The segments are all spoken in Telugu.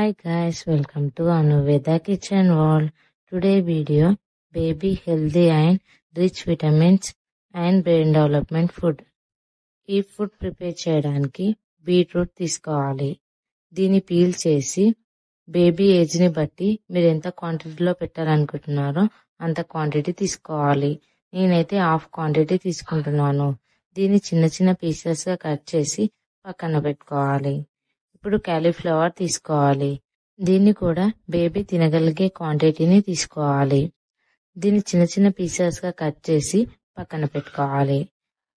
Hi guys, welcome to Anuveda Kitchen World. Today video, baby healthy and rich vitamins and brain development food. ఈ ఫుడ్ ప్రిపేర్ చేయడానికి బీట్రూట్ తీసుకోవాలి. దీన్ని పీల్ చేసి బేబీ ఏజ్ ని బట్టి మీరు ఎంత క్వాంటిటీలో పెట్టాలనుకుంటున్నారో అంత క్వాంటిటీ తీసుకోవాలి. నేనైతే హాఫ్ క్వాంటిటీ తీసుకుంటున్నాను. దీన్ని చిన్న చిన్న పీసెస్ గా కట్ చేసి పక్కన పెట్టుకోవాలి. ఇప్పుడు క్యాలీఫ్లవర్ తీసుకోవాలి. దీన్ని కూడా బేబీ తినగలిగే క్వాంటిటీని తీసుకోవాలి. దీన్ని చిన్న చిన్న పీసెస్ గా కట్ చేసి పక్కన పెట్టుకోవాలి.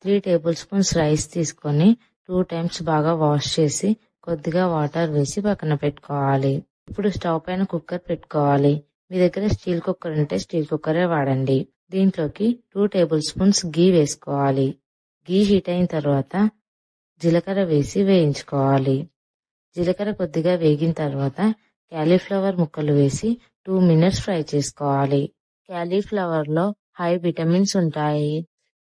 3 టేబుల్ స్పూన్స్ రైస్ తీసుకొని 2 టైమ్స్ బాగా వాష్ చేసి కొద్దిగా వాటర్ వేసి పక్కన పెట్టుకోవాలి. ఇప్పుడు స్టవ్ పైన కుక్కర్ పెట్టుకోవాలి. మీ దగ్గర స్టీల్ కుక్కర్ ఉంటే స్టీల్ కుక్కరే వాడండి. దీంట్లోకి 2 టేబుల్ స్పూన్స్ గీ వేసుకోవాలి. గీ హీట్ అయిన తర్వాత జీలకర్ర వేసి వేయించుకోవాలి. జీలకర్ర కొద్దిగా వేగిన తర్వాత క్యాలీఫ్లవర్ ముక్కలు వేసి 2 మినిట్స్ ఫ్రై చేసుకోవాలి. క్యాలీఫ్లవర్ లో హై విటమిన్స్ ఉంటాయి.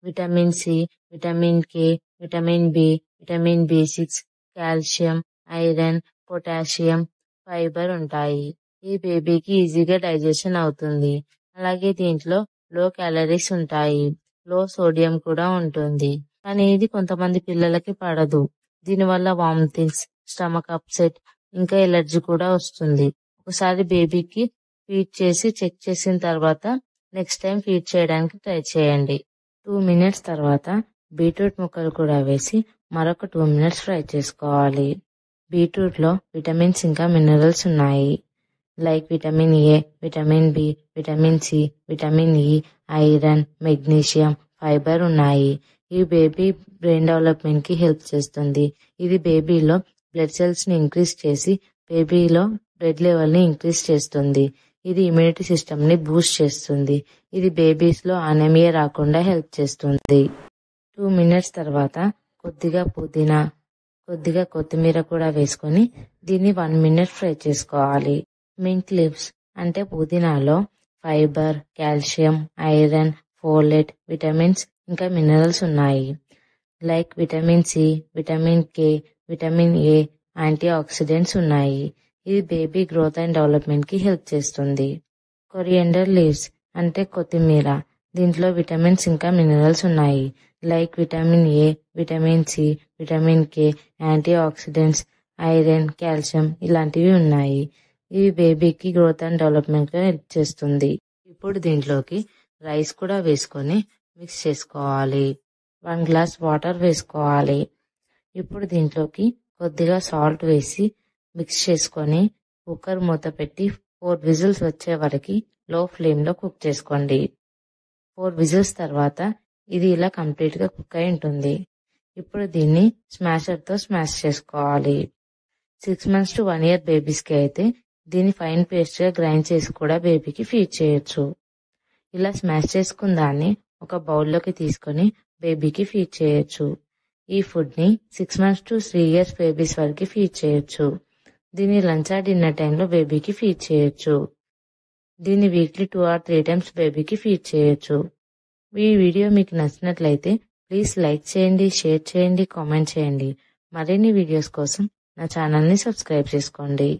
Vitamin C, vitamin K, vitamin B, vitamin బి6, కాల్షియం, ఐరన్, పొటాషియం, ఫైబర్ ఉంటాయి. ఈ బేబీకి ఈజీగా డైజెషన్ అవుతుంది. అలాగే దీంట్లో లో క్యాలరీస్ ఉంటాయి. లో సోడియం కూడా ఉంటుంది. కానీ ఇది కొంతమంది పిల్లలకి పడదు. దీనివల్ల వామిటింగ్స్, స్టమక్ అప్సెట్, ఇంకా ఎలర్జీ కూడా వస్తుంది. ఒకసారి బేబీకి ఫీడ్ చేసి చెక్ చేసిన తర్వాత నెక్స్ట్ టైం ఫీడ్ చేయడానికి ట్రై చేయండి. 2 మినిట్స్ తర్వాత బీట్రూట్ ముక్కలు కూడా వేసి మరొక 2 మినిట్స్ ఫ్రై చేసుకోవాలి. బీట్రూట్ లో విటమిన్స్ ఇంకా మినరల్స్ ఉన్నాయి. Like vitamin A, vitamin B, vitamin C, vitamin E, iron, magnesium, fibre ఉన్నాయి. ఈ బేబీ బ్రెయిన్ డెవలప్మెంట్ కి హెల్ప్ చేస్తుంది. ఇది బేబీలో బ్లడ్ సెల్స్ ని ఇంక్రీజ్ చేసి బేబీలో బ్లడ్ లెవెల్ ని ఇంక్రీజ్ చేస్తుంది. ఇది ఇమ్యూనిటీ సిస్టమ్ ని బూస్ట్ చేస్తుంది. ఇది బేబీస్ లో అనీమియా రాకుండా హెల్ప్ చేస్తుంది. 2 మినిట్స్ తర్వాత కొద్దిగా పుదీనా, కొద్దిగా కొత్తిమీర కూడా వేసుకొని దీన్ని 1 మినిట్ ఫ్రై చేసుకోవాలి. మింట్ లీవ్స్ అంటే పుదీనాలో fibre, calcium, iron, folate, vitamins ఇంకా మినరల్స్ ఉన్నాయి. Like vitamin C, vitamin K, vitamin A, antioxidants ఉన్నాయి. ఇది బేబీ గ్రోత్ అండ్ డెవలప్మెంట్ కి హెల్ప్ చేస్తుంది. కొరియండర్ లీవ్స్ అంటే కొత్తిమీర. దీంట్లో విటమిన్స్ ఇంకా మినరల్స్ ఉన్నాయి. Like vitamin A, vitamin C, vitamin K, antioxidants, iron, calcium ఇలాంటివి ఉన్నాయి. ఇవి బేబీకి గ్రోత్ అండ్ డెవలప్మెంట్ లో హెల్ప్ చేస్తుంది. ఇప్పుడు దీంట్లోకి రైస్ కూడా వేసుకొని మిక్స్ చేసుకోవాలి. 1 గ్లాస్ వాటర్ వేసుకోవాలి. ఇప్పుడు దీంట్లోకి కొద్దిగా సాల్ట్ వేసి మిక్స్ చేసుకొని కుక్కర్ మూత పెట్టి 4 విజిల్స్ వచ్చే వరకు లో ఫ్లేమ్ లో కుక్ చేసుకోండి. 4 విజిల్స్ తర్వాత ఇది ఇలా కంప్లీట్ గా కుక్ అయి ఉంటుంది. ఇప్పుడు దీన్ని స్మాషర్ తో స్మాష్ చేసుకోవాలి. 6 months to 1 year బేబీస్ కి అయితే దీన్ని ఫైన్ పేస్ట్ గా గ్రైండ్ చేసి కూడా బేబీకి ఫీడ్ చేయొచ్చు. ఇలా స్మాష్ చేసుకున్న దాన్ని ఒక బౌల్లోకి తీసుకొని బేబీకి ఫీడ్ చేయొచ్చు. ఈ ఫుడ్ ని 6 months to 3 years బేబీస్ వరకు ఫీడ్ చేయొచ్చు. దీన్ని లంచ్ ఆర్ డిన్నర్ టైంలో బేబీకి ఫీడ్ చేయొచ్చు. దీన్ని వీక్లీ 2 or 3 times బేబీకి ఫీడ్ చేయొచ్చు. ఈ వీడియో మీకు నచ్చినట్లయితే ప్లీజ్ లైక్ చేయండి, షేర్ చేయండి, కామెంట్ చేయండి. మరిన్ని వీడియోస్ కోసం నా ఛానల్ ని సబ్స్క్రైబ్ చేసుకోండి.